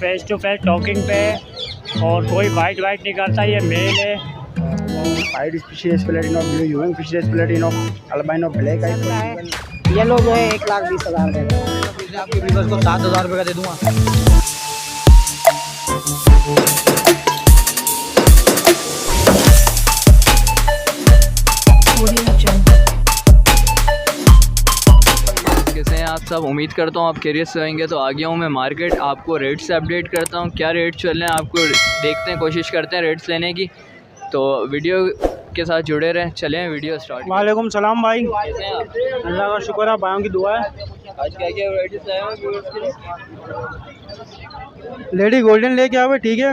Face to face talking पे और कोई वाइट नहीं करता। ये मेल है और वाइट स्पीशीज प्लेटिनो, ब्लू यूएन species platino, albino black eye. ये लोग जो है 1,20,000 दे रहे हैं। आपके व्यूअर्स को 7,000 रुपये का दे दूँगा। कैसे हैं आप सब? उम्मीद करता हूँ आप खैरियत से होंगे। तो आ गया हूँ मैं मार्केट, आपको रेट से अपडेट करता हूँ क्या रेट चल रहे हैं, आपको देखते हैं, कोशिश करते हैं रेट्स लेने की। तो वीडियो के साथ जुड़े रहें। चलें वीडियो स्टार्ट। वालेकुम सलाम भाई, अल्लाह का शुक्र है, भाइयों की दुआ है। आज क्या वैराइटीज आए हैं व्यूअर्स के लिए? लेडी गोल्डन लेके आवे, ठीक है,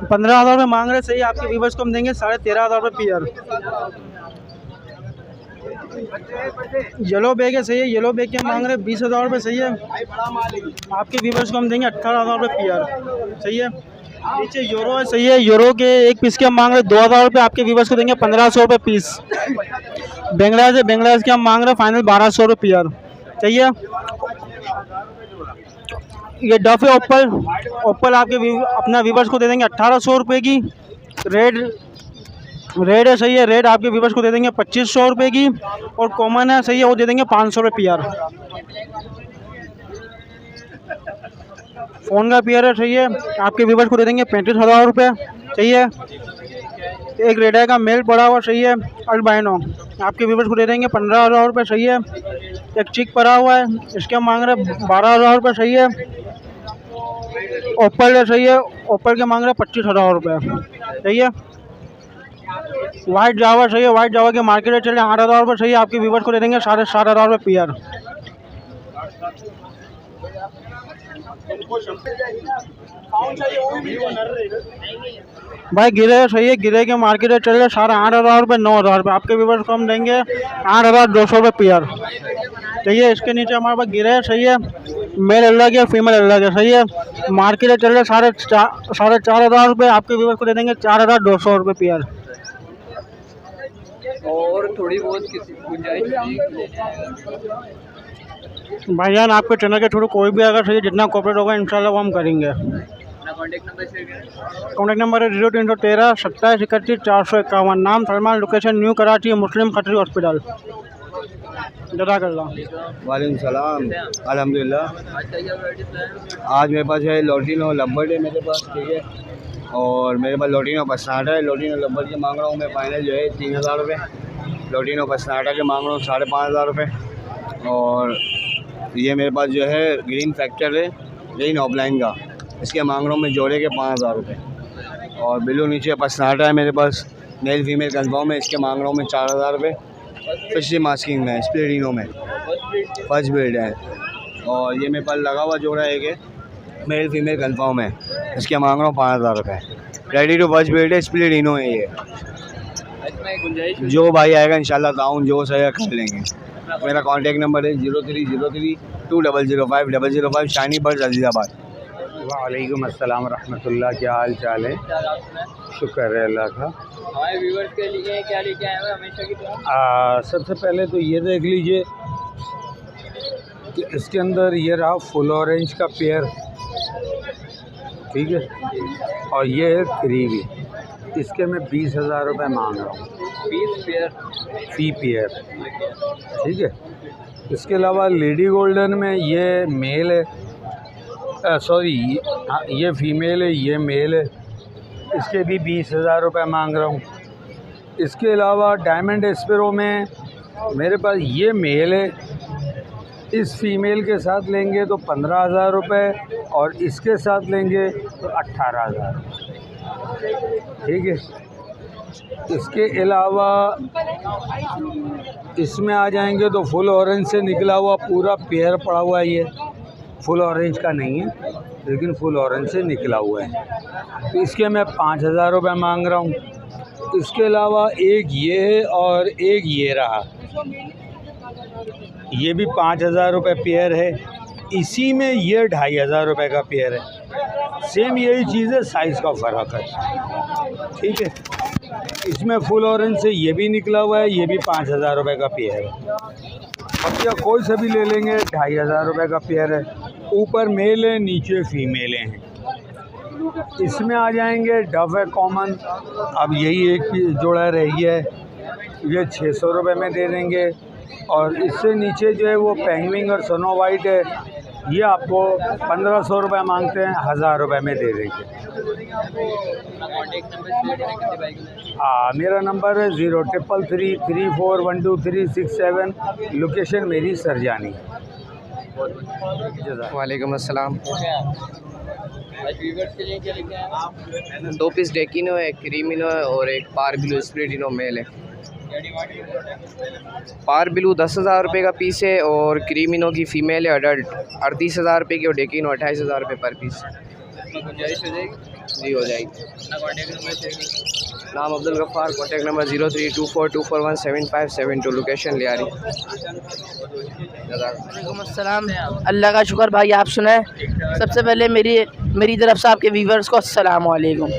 15,000 रुपये मांग रहे। सही, आपके व्यूवर्स को हम देंगे 13,500 रुपये पेयर। येलो बैग है, सही है, येलो बैग के हम मांग रहे 20,000 रुपये। सही है, आपके व्यूवर्स को हम देंगे 18,000 रुपये पेयर। सही है, नीचे यूरो है, सही है, यूरो के एक पीस के हम मांग रहे 2,000 रुपये, आपके व्यूवर्स को देंगे 1,500 रुपये पीस। बांग्लादेश है, बांग्लादेश के हम मांग रहे फाइनल 1,200 रुपये पेयर। सही है, ये डफ है ओप्पल आपके अपना व्यूवर्स को दे देंगे 1,800 रुपये की। रेड है, सही है, रेड आपके व्यूवर्स को दे देंगे 2,500 रुपये की। और कॉमन है, सही है, वो दे देंगे 500 रुपये पेयर। फ़ोन का पेयर है, सही है, आपके व्यूवर्स को दे देंगे 35,000 रुपये। सही है, एक रेडा का मेल पड़ा हुआ, सही है, अल्बाइनो, आपके व्यूवर्स को दे देंगे 15,000 रुपये। सही है, एक चिक पड़ा हुआ है, इसके हम मांग रहे 12,000 रुपये। सही है, ओप्पल है, सही है, ओप्पल के मांग रहे 25,000 रुपये। सही है, वाइट जावा, सही है, वाइट जावा के मार्केट में चले 8,000 रुपये। सही है, आपके व्यूवर्स को दे देंगे 7,500 रुपये पेयर। भाई गिरे, सही है, गिरे के मार्केट में चल रहे 8,500 रुपये, 9,000 रुपये, आपके व्यूवर्स को हम देंगे 8,200 रुपये पेयर। सही है, इसके नीचे हमारे पास गिरे है, सही है, मेल अलग है, फीमेल अलग है। सही है, मार्केट में चल रहे 4,500 रुपये, आपके व्यूवर्स को दे देंगे 4,200 रुपये पेयर। और थोड़ी बहुत किसी गुंजाइश भाईजान, आपके चैनल के थ्रू कोई भी अगर सही जितना कॉपरेट होगा इंशाल्लाह वो हम करेंगे। कॉन्टैक्ट नंबर है 0313 27 31 451। नाम सलमान, लोकेशन न्यू कराची, मुस्लिम खतरी हॉस्पिटल। जज़ाकल्लाह। वालेकुम सलाम, अल्हम्दुलिल्लाह। आज मेरे पास है लोटिनो लब्बर्ड है मेरे पास, ठीक है, और मेरे पास लोटिनो पसनाटा है। लोटिनो लब्बर्ड के मांग रहा हूँ मैं फाइनल जो है 3,000 रुपये। लोटिनो पसनाटा के मांग रहा हूँ 5,500 रुपये। और ये मेरे पास जो है ग्रीन फैक्टर है, ग्रीन ऑफलाइन का, इसके मांग रहा हूँ मैं जोड़े के 5,000 रुपये। और ब्लू नीचे पसनाटा है मेरे पास, मेल फीमेल कन्फर्म है, इसके मांग रहा हूँ मैं 4,000 रुपये। फिश मास्किंग में स्प्लिटिनो में फर्स्ट ब्रीड है। और ये मेरे पास लगा हुआ जोड़ा है कि मेल फीमेल कन्फर्म है, इसके मांग रहा हूँ 5,000 रुपये। रेडी टू फर्स्ट ब्रीड है, स्प्लिटिनो है ये। जो भाई आएगा इंशाल्लाह ताउन जो सही कर लेंगे। मेरा कॉन्टैक्ट नंबर है 0303 2005 005, शाइनी बर्ड्स अजीज़ाबाद। वालेकुम अस्सलाम रहमतुल्लाह। क्या हाल चाल है? शुक्र है अल्लाह का। हमारे व्यूअर्स के लिए क्या लेके आए हैं हमेशा की तरह? सबसे पहले तो ये देख लीजिए कि इसके अंदर ये रहा फुल ऑरेंज का पेयर, ठीक है, और ये है फ्रीवी। इसके मैं 20,000 रुपये मांग रहा हूँ, 20 पेयर फी पेयर, ठीक है। इसके अलावा लेडी गोल्डन में ये मेल है, सॉरी ये फीमेल है, ये मेल है, इसके भी 20,000 रुपये मांग रहा हूँ। इसके अलावा डायमंड स्पैरो में मेरे पास ये मेल है, इस फीमेल के साथ लेंगे तो 15,000 रुपये और इसके साथ लेंगे तो 18,000, ठीक है। इसके अलावा इसमें आ जाएंगे तो फुल ऑरेंज से निकला हुआ पूरा पेयर पड़ा हुआ है, ये फुल ऑरेंज का नहीं है लेकिन फुल ऑरेंज से निकला हुआ है, तो इसके मैं 5,000 रुपये मांग रहा हूँ। इसके अलावा एक ये है और एक ये रहा, ये भी 5,000 रुपये पेयर है। इसी में ये 2,500 रुपये का पेयर है। सेम यही चीज़ है, साइज़ का फ़र्क है, ठीक है। इसमें फुल ऑरेंज से ये भी निकला हुआ है, ये भी 5,000 रुपये का पेयर है। अब या कोई से भी ले लेंगे, 2,500 रुपये का पेयर है। ऊपर मेल है, नीचे फीमेल हैं। इसमें आ जाएंगे डव है कॉमन, अब यही एक जोड़ा रही है, ये 600 रुपये में दे देंगे। और इससे नीचे जो है वो पेंगुइन और स्नो वाइट है, ये आपको 1500 रुपये मांगते हैं, 1000 रुपये में दे देंगे। मेरा नंबर है 0333412367, लोकेशन मेरी सरजानी। वालेकुम अस्सलाम। 2 पीस डेकिनो है, एक क्रीमिनो है और एक पार ब्लू स्प्लिटिनो मेल है। पार ब्लू 10,000 रुपये का पीस है और क्रीमिनो की फ़ीमेल है अडल्ट 38,000 रुपये की और डेकिनो 28,000 रुपये पर पीस। जी हो जाएगी। नाम Abdul Ghaffar, contact number 032424175772, location Lyari. वालेकुम अस्सलाम। अल्लाह का शुक्र भाई, आप सुनाएं। सबसे पहले मेरी तरफ से आपके व्यूवर्स को अस्सलाम वालेकुम।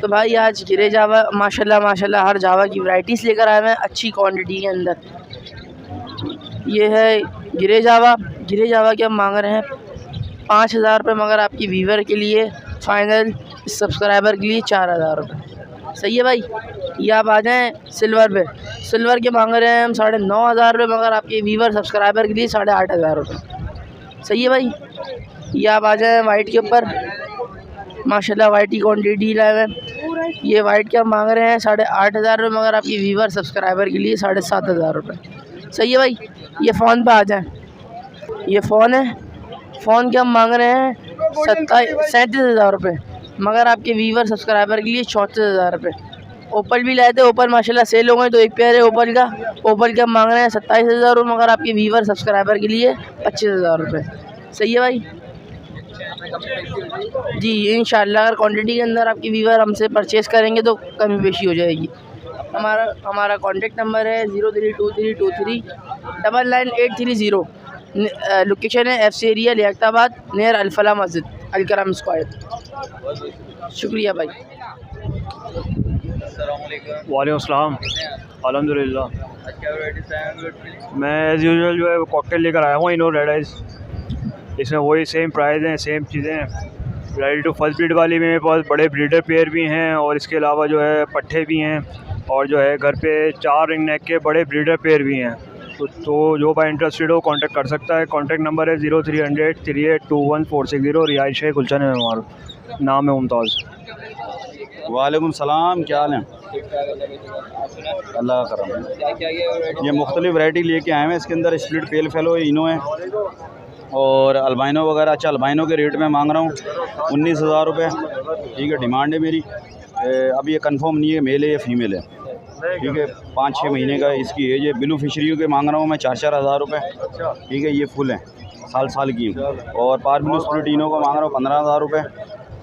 तो भाई आज गिरे जावा माशाल्लाह हर जावा की वैराइटीज़ लेकर आए हैं अच्छी क्वांटिटी के अंदर। ये है गिरे जावा के हम मांग रहे हैं 5,000 रुपये, मगर आपकी व्यूवर के लिए फ़ाइनल सब्सक्राइबर के लिए 4,000 रुपये। सही है भाई। ये आप आ जाएँ सिल्वर के मांग रहे हैं हम 9,500 रुपये, मगर आपके व्यूवर सब्सक्राइबर के लिए 8,500 रुपये। सही है भाई। ये आप आ जाएँ वाइट के ऊपर, माशाल्लाह वाइट की क्वान्टिटी लाए हैं। ये वाइट के हम मांग रहे हैं 8,500 रुपये, मगर आपकी व्यूवर सब्सक्राइबर के लिए 7,500 रुपये। सही है भाई। ये फ़ोन पे आ जाएँ, ये फ़ोन है, फ़ोन के हम मांग रहे हैं 37,000 रुपये, मगर आपके व्यूवर सब्सक्राइबर के लिए 34,000 रुपये। ओपल भी लाए थे, ओपल माशाल्लाह सेल हो गए, तो एक पेयर है ओपल के हम मांग रहे हैं 27,000 रुपये, मगर आपके व्यूवर सब्सक्राइबर के लिए 25,000 रुपये। सही है भाई जी। इंशाल्लाह अगर क्वांटिटी के अंदर आपकी व्यूवर हमसे परचेज़ करेंगे तो कमी बेशी हो जाएगी। हमारा कॉन्टेक्ट नंबर है 032323999830। लोकेशन है FC area Liaquatabad, near Al Falah मस्जिद, अल-करम स्क्वायर। शुक्रिया भाई। वालेकुम अस्सलाम। अल्हम्दुलिल्लाह। मैं एज़ यूजुअल जो है वो कॉकटेल लेकर आया हूँ, इनो रेड आइस। इसमें वही सेम प्राइस हैं, सेम चीज़ें हैं। रेडी टू फर्स्ट ब्रीड वाली में मेरे पास बड़े ब्रीडर पेयर भी हैं, और इसके अलावा जो है पट्ठे भी हैं, और जो है घर पे 4 रिंग नेक के बड़े ब्रीडर पेयर भी हैं। तो जो भाई इंटरेस्टेड हो कांटेक्ट कर सकता है। कांटेक्ट नंबर है 0300382140, रिहाइश है गुलशन है हमारा, नाम है मुमताज़। वालेकुम सलाम, क्या हाल है? अल्लाह का करम। ये मुख्तलिफ वैरायटी लेके आए हैं। इसके अंदर स्प्लिट पेल फेलो इनो है और अल्बाइनो वगैरह। अच्छा, अल्बाइनो के रेट में मांग रहा हूँ 19,000 रुपये। ठीक है, डिमांड है मेरी। अब ये कंफर्म नहीं है मेल है या फीमेल है। ठीक है, 5-6 महीने का इसकी एज है। ब्लू फिशरी के मांग रहा हूँ मैं 4,000 रुपये। ठीक है, ये फुल है, साल की। और पार ब्लू स्प्लिटिनो का मांग रहा हूँ 15,000 रुपये।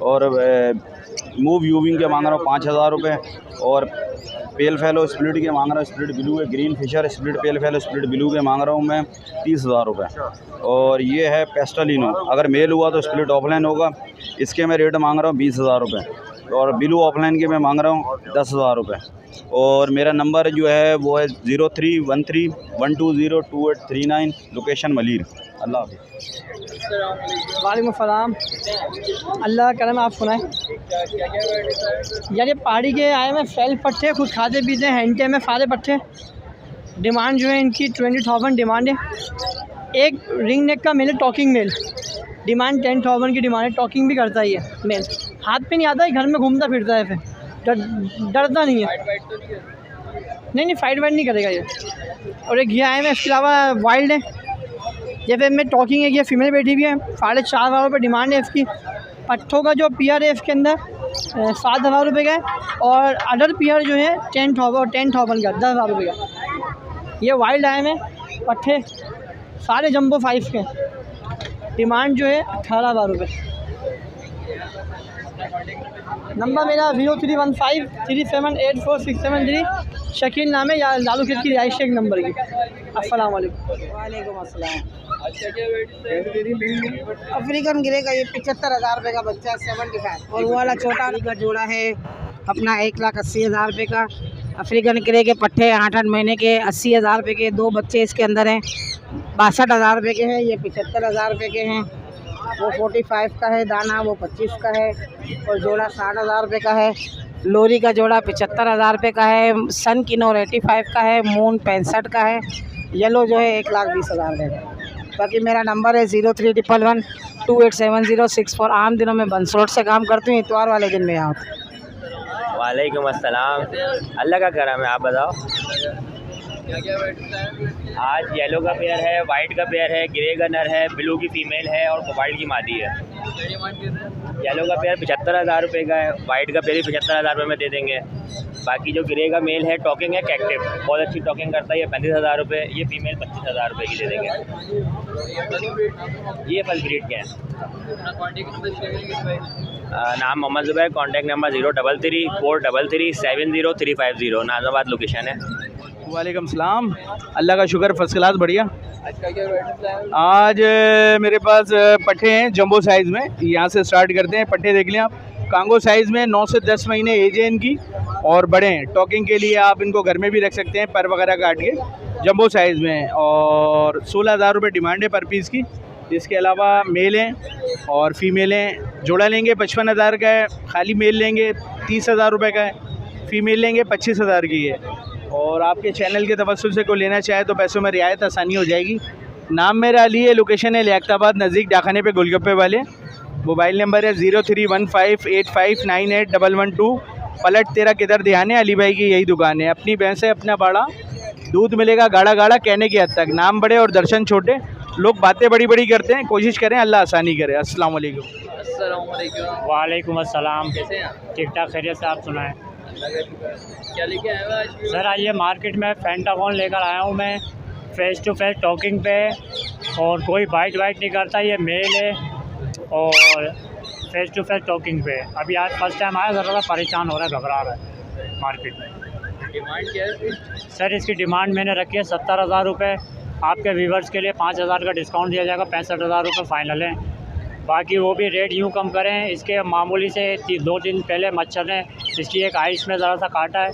और मूव यूविंग के मांग रहा हूँ 5,000 रुपये। और पेल फेलो स्प्लिट के मांग रहा हूँ, स्प्लिट ब्लू है, green fisher split pale fellow split blue के मांग रहा हूँ मैं 30,000 रुपये। और ये है पेस्टलिनो, अगर मेल हुआ तो स्प्लिट ऑफलाइन होगा, इसके मैं रेट मांग रहा हूँ 20,000 रुपये। और ब्लू ऑफलाइन के मैं मांग रहा हूँ 10,000 रुपये। और मेरा नंबर जो है वो है 031312023839, लोकेशन मलीर। अल्लाह हाफ़िज़। वालेकुम सलाम। अल्लाह का करम, आप सुनाएं। यार ये पहाड़ी के आए हैं फैल पट्टे, खुद खाते पीते हैं, हैंडटे में सारे पट्टे। डिमांड जो है इनकी 20,000 डिमांड है। एक रिंग नेक का मेल है, टॉकिंग मेल, डिमांड 10,000 की डिमांड है। टॉकिंग भी करता है ये मेल, हाथ पे नहीं आता है, घर में घूमता फिरता है, फिर डरता नहीं है। नहीं फाइट वाइट नहीं करेगा ये। और एक ये आए हैं, इसके अलावा वाइल्ड है। ये फिर में टॉकिंग है, ये फीमेल बैठी भी है। 4,500 रुपये डिमांड है इसकी। पट्ठों का जो पीयर है इसके अंदर 7,000 रुपये का है। और अदर पीयर जो है 10,000 का, 10,000 रुपये का। ये वाइल्ड आए हैं पट्ठे, सारे जंबो 5 के। डिमांड जो है 18,000 रुपये। नंबर मेरा 0315378467 शकील नाम है, या लालू खेत की रिहाइश एक नंबर की। अस्सलाम वालेकुम। वालेकुम अस्सलाम। अफ्रीकन गिरे का ये 75,000 रुपये का बच्चा 75। और वो वाला छोटा का जोड़ा है अपना 1,80,000 रुपये का। अफ्रीकन गिरे के पट्टे 8-8 महीने के 80,000 रुपये के 2 बच्चे इसके अंदर हैं। 62,000 रुपये के हैं, ये 75,000 रुपये के हैं। वो 45 का है दाना, वो 25 का है। और जोड़ा 60,000 रुपये का है। लोरी का जोड़ा 75,000 रुपये का है। सन किनोर 85 का है। मून 65 का है। येलो जो है 1,20,000 रुपये का। बाकी मेरा नंबर है 0311287064। आम दिनों में बंस रोड से काम करती हूँ, इतवार वाले दिन में यहाँ होती हूँ। वालेकुम अस्सलाम, अल्लाह का करम है। आप बताओ। क्या क्या वैरायटी आज येलो का पेयर है, वाइट का पेयर है, ग्रे का नर है, ब्लू की फ़ीमेल है और मोबाइल की मादी है। येलो का पेयर 75,000 रुपये का है, वाइट का पेयर भी 75,000 रुपये में दे देंगे। बाकी जो ग्रे का मेल है टॉकिंग है कैक्टिव, बहुत अच्छी टॉकिंग करता है, ये 35,000 रुपये। ये फीमेल 25,000 रुपये की दे देंगे। ये फल ब्रीड के हैं। नाम Mohammad Zubair, contact number 03343370 Nazabad location है। वालेकुम सलाम, अल्लाह का शुक्र, फर्स्ट क्लास बढ़िया। आज मेरे पास पट्ठे हैं जंबो साइज़ में। यहाँ से स्टार्ट करते हैं। पट्ठे देख लें आप, कांगो साइज़ में 9 से 10 महीने एज है इनकी और बड़े हैं। टॉकिंग के लिए आप इनको घर में भी रख सकते हैं, पर वगैरह काट के। जंबो साइज़ में और 16,000 रुपये डिमांड है पर पीस की। इसके अलावा मेल हैं और फीमेल हैं। जोड़ा लेंगे 55,000 का है, खाली मेल लेंगे 30,000 रुपये का है, फीमेल लेंगे 25,000 की है। और आपके चैनल के तवस्सुल से कोई लेना चाहे तो पैसों में रियायत आसानी हो जाएगी। नाम मेरा अली है, लोकेशन है लियाकताबाद नज़दीक डाखाने पे गोलगप्पे वाले। मोबाइल नंबर है 031585911112। पलट तेरा किधर ध्यान है, अली भाई की यही दुकान है। अपनी भैंस है, अपना बाड़ा, दूध मिलेगा गाढ़ा गाढ़ा, कहने की हद तक। नाम बड़े और दर्शन छोटे, लोग बातें बड़ी बड़ी करते हैं। कोशिश करें, अल्लाह आसानी करे। अस्सलाम वालेकुम। वालेकुम अस्सलाम। कैसे हैं? ठीक ठाक, खैरियत से। आप सुनाएं। क्या लेके आए हो आज? सर आज ये मार्केट में फेंटागॉन लेकर आया हूँ मैं, फेस टू फेस टॉकिंग पे। और कोई बाइट वाइट नहीं करता, ये मेल है और फेस टू फेस टॉकिंग पे। अभी आज फर्स्ट टाइम आया, ज़रा परेशान हो रहा है, घबरा रहा है मार्केट में। डिमांड क्या है? सर इसकी डिमांड मैंने रखी है 70,000 रुपये। आपके व्यूवर्स के लिए 5,000 का डिस्काउंट दिया जाएगा, 65,000 रुपये फ़ाइनल है। बाकी वो भी रेट यूँ कम करें। इसके मामूली से 2 दिन पहले मच्छर ने इसकी एक आइस में ज़रा सा काटा है,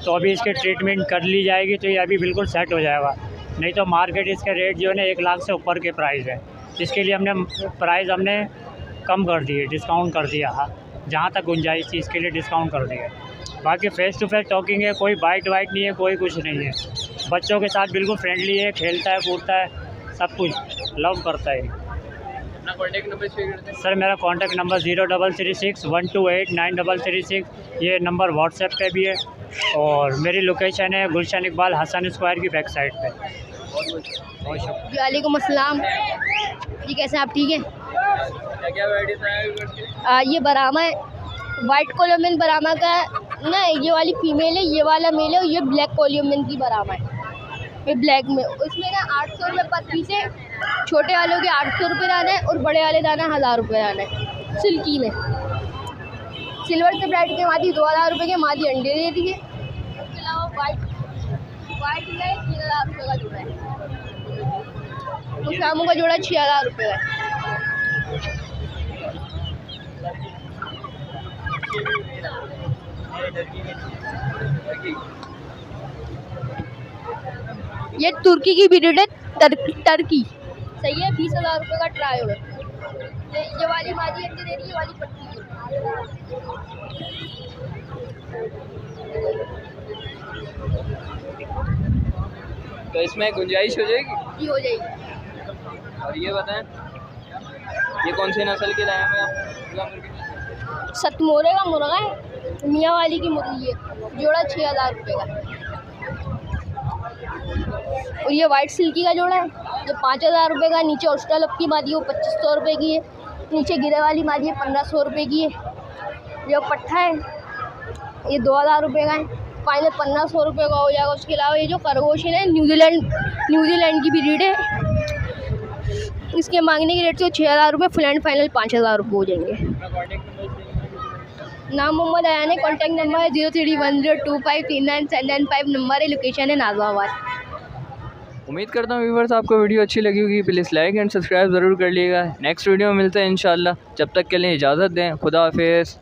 तो अभी इसकी ट्रीटमेंट कर ली जाएगी, तो ये अभी बिल्कुल सेट हो जाएगा। नहीं तो मार्केट इसके रेट जो है ना 1 लाख से ऊपर के प्राइस है। इसके लिए हमने प्राइस कम कर दिए, डिस्काउंट कर दिया। हाँ, जहाँ तक गुंजाइश थी इसके लिए डिस्काउंट कर दिया। बाकी फेस टू फेस टॉकिंग है, कोई बाइट वाइट नहीं है, कोई कुछ नहीं है। बच्चों के साथ बिल्कुल फ्रेंडली है, खेलता है, कूदता है, सब कुछ लव करता है। अपना कॉन्टैक्ट नंबर शेयर करते हैं। सर मेरा कॉन्टैक्ट नंबर 0336128933। ये नंबर व्हाट्सएप पे भी है और मेरी लोकेशन है गुलशन इकबाल हसन स्क्वायर की बैक साइड पे। वालेकुम अस्सलाम जी, कैसे हैं आप? ठीक हैं। क्या क्या वैरायटी ये बरामा है, वाइट कोलियमन बरामा का ना, ये वाली फीमेल है, ये वाला मेल है और ये ब्लैक कोलियमन की बरामा है। ये ब्लैक में उसमें ना 800 रुपये पर पीस है। छोटे वालों के 800 रुपये दाना है और बड़े वाले दाना 1,000 रुपये दाना है। सिल्की में सिल्वर के ब्राइड के मादी 2,000 रुपये के मादी अंडे देती है। उसके अलावा वाइट है 3,000 रुपये का जोड़ा है। उस शामों का जोड़ा 6,000 रुपये का है। ये तुर्की की ब्रीड है, टर्की। सही है, 20,000 रुपये का ट्राई है। ये वाली मादी अंडे दे रही है, ये वाली पट्टी है। तो इसमें गुंजाइश हो जाएगी? जी हो जाएगी। और ये बताएं, ये कौन सी नस्ल के लाए हैं आप? सतमोरे का मुर्गा है, मियाँ वाली की मुर्गी है। जोड़ा 6,000 रुपये का। और ये वाइट सिल्की का जोड़ा है, जो 5,000 रुपये का। नीचे ऑस्ट्रेलिया की मादी वो 2,500 रुपये की है। नीचे गिरे वाली मादी है 1,500 रुपये की है। ये पट्ठा है, ये 2,000 रुपये का है। फाइनल 1,500 रुपये का हो जाएगा। उसके अलावा ये जो खरगोश है न्यूजीलैंड की ब्रीड है, इसके मांगने के रेट से 6,000 रुपये, फुल एंड फाइनल 5,000 रुपये हो जाएंगे। नाम मोहम्मद अयान है, कॉन्टैक्ट नंबर है 0310253975 नंबर है, लोकेशन है नाज़ाबाद। उम्मीद करता हूँ व्यूवर्स आपको वीडियो अच्छी लगी होगी। प्लीज़ लाइक एंड सब्सक्राइब ज़रूर कर लीजिएगा। नेक्स्ट वीडियो में मिलते हैं इंशाल्लाह। जब तक के लिए इजाज़त दें, खुदा हाफिज़।